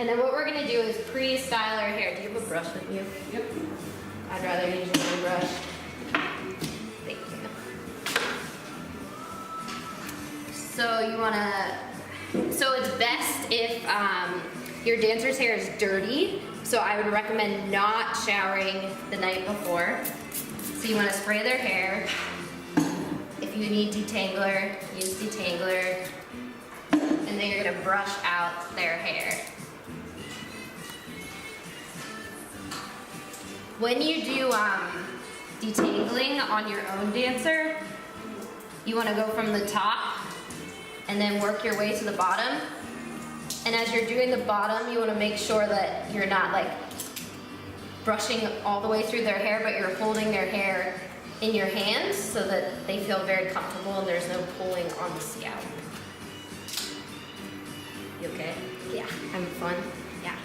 And then what we're gonna do is pre-style our hair. Do you have a brush with you? Yep. I'd rather use your own brush. Thank you. So you wanna, so it's best if your dancer's hair is dirty. So I would recommend not showering the night before. So you wanna spray their hair. If you need detangler, use detangler. And then you're gonna brush out their hair. When you do detangling on your own dancer, you wanna go from the top and then work your way to the bottom. And as you're doing the bottom, you wanna make sure that you're not like brushing all the way through their hair, but you're holding their hair in your hands so that they feel very comfortable and there's no pulling on the scalp. You okay? Yeah. Having fun? Yeah.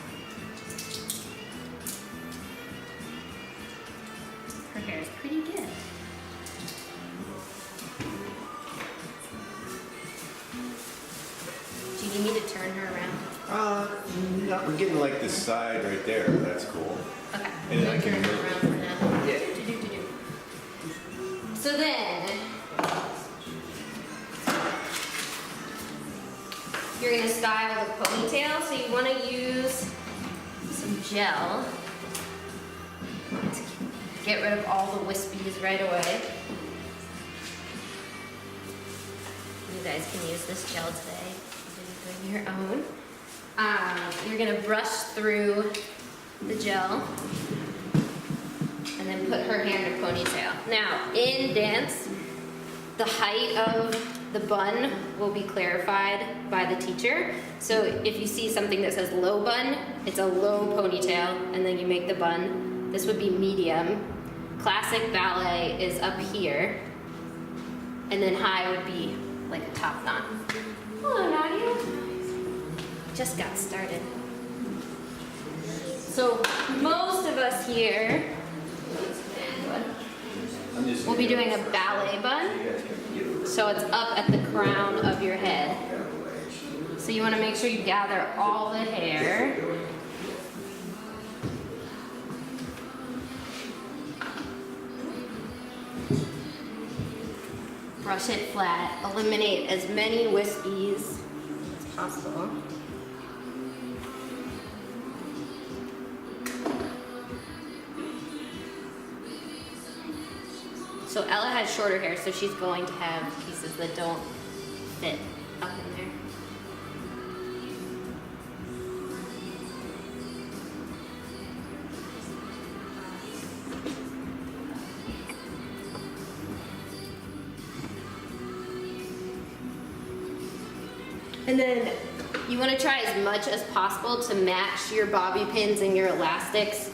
Her hair is pretty good. Do you need me to turn her around? No, we're getting like the side right there. That's cool. Okay. And then I I'm can gonna turn move. her around for now. Yeah. So then, you're gonna style the ponytail. So you wanna use some gel to get rid of all the wispies right away. You guys can use this gel today. You're doing your own. You're gonna brush through the gel and then put her hair in a ponytail. Now, in dance, the height of the bun will be clarified by the teacher. So if you see something that says low bun, it's a low ponytail, and then you make the bun. This would be medium. Classic ballet is up here, and then high would be like a top knot. Hello, Nadia. Just got started. So most of us here we'll be doing a ballet bun. So it's up at the crown of your head. So you want to make sure you gather all the hair. Brush it flat. Eliminate as many wispies as possible. So Ella has shorter hair, so she's going to have pieces that don't fit up in there. And then you want to try as much as possible to match your bobby pins and your elastics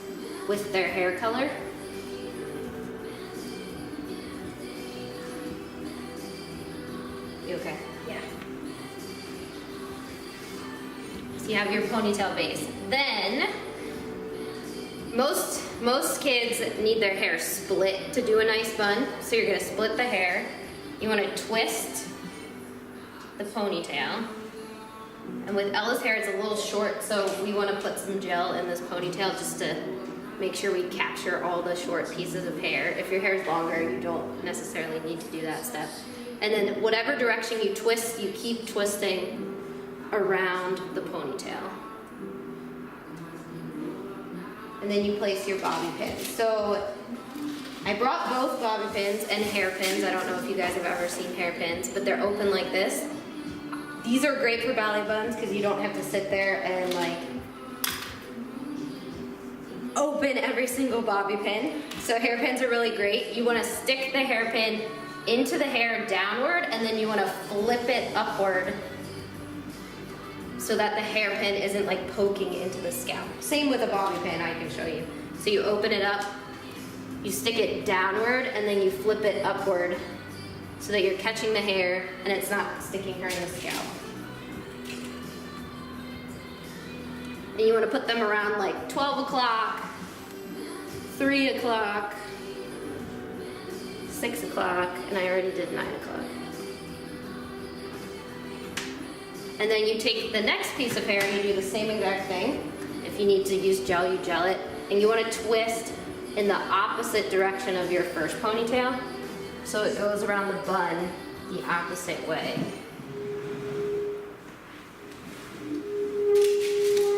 with their hair color. You okay? Yeah. So you have your ponytail base. Then, most kids need their hair split to do a nice bun. So you're gonna split the hair. You wanna twist the ponytail. And with Ella's hair, it's a little short, so we wanna put some gel in this ponytail just to make sure we capture all the short pieces of hair. If your hair is longer, you don't necessarily need to do that step. And then whatever direction you twist, you keep twisting around the ponytail. And then you place your bobby pins. So I brought both bobby pins and hairpins. I don't know if you guys have ever seen hairpins, but they're open like this. These are great for ballet buns because you don't have to sit there and like open every single bobby pin. So hairpins are really great. You want to stick the hairpin into the hair downward, and then you want to flip it upward so that the hairpin isn't like poking into the scalp. Same with a bobby pin, I can show you. So you open it up, you stick it downward, and then you flip it upward so that you're catching the hair and it's not sticking her in the scalp. And you want to put them around like 12 o'clock, 3 o'clock, 6 o'clock, and I already did 9 o'clock. And then you take the next piece of hair, you do the same exact thing. If you need to use gel, you gel it. And you want to twist in the opposite direction of your first ponytail. So it goes around the bun the opposite way.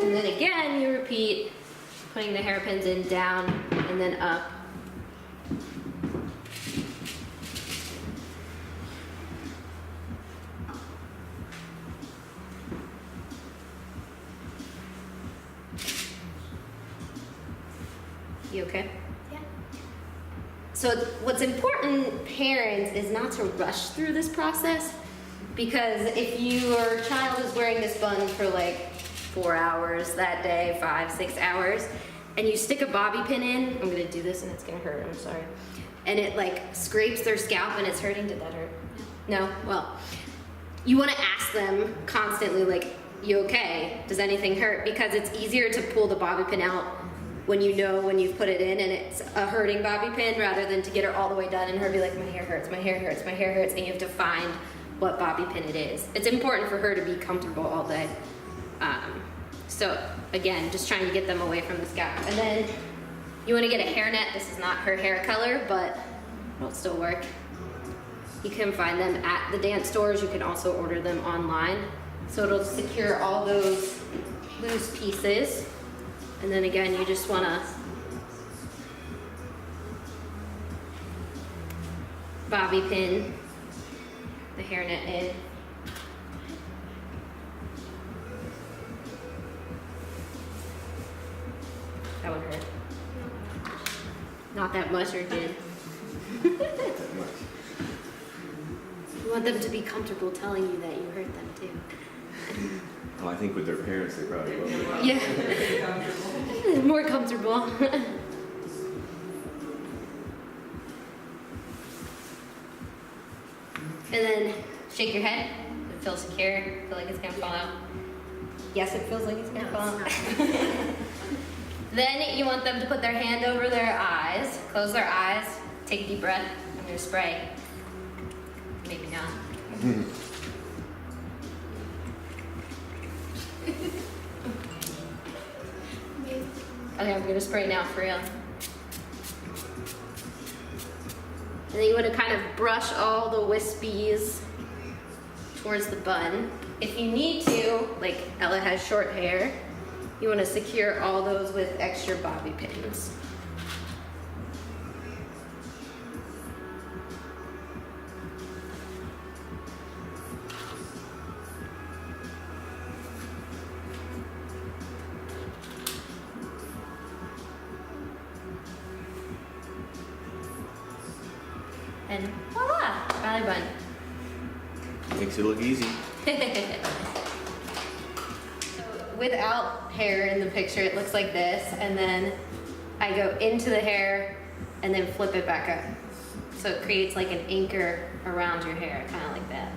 And then again, you repeat, putting the hairpins in, down, and then up. You okay? Yeah. So what's important, parents, is not to rush through this process, because if your child is wearing this bun for like 4 hours that day, 5, 6 hours, and you stick a bobby pin in, I'm gonna do this and it's gonna hurt, I'm sorry, and it like scrapes their scalp and it's hurting, did that hurt? No? Well, you wanna ask them constantly, like, you okay? Does anything hurt? Because it's easier to pull the bobby pin out when you know when you've put it in and it's a hurting bobby pin, rather than to get her all the way done and her be like, my hair hurts, my hair hurts, my hair hurts, and you have to find what bobby pin it is. It's important for her to be comfortable all day. So again, just trying to get them away from the scalp. And then you want to get a hairnet. This is not her hair color, but it'll still work. You can find them at the dance stores. You can also order them online. So it'll secure all those loose pieces. And then again, you just want to bobby pin the hairnet in. That would hurt. Not that much, or did? You want them to be comfortable telling you that you hurt them too. Oh, I think with their parents, they probably will. Yeah. More comfortable. And then shake your head. It feels secure. Feel like it's gonna fall out. Yes, it feels like it's gonna fall out. Then you want them to put their hand over their eyes, close their eyes, take a deep breath. I'm gonna spray. Maybe not. Okay, I'm gonna spray now for real. And then you want to kind of brush all the wispies towards the bun. If you need to, like Ella has short hair, you want to secure all those with extra bobby pins. And voila, ballet bun. Makes it look easy. Without hair in the picture, it looks like this, and then I go into the hair and then flip it back up. So it creates like an anchor around your hair, kind of like that.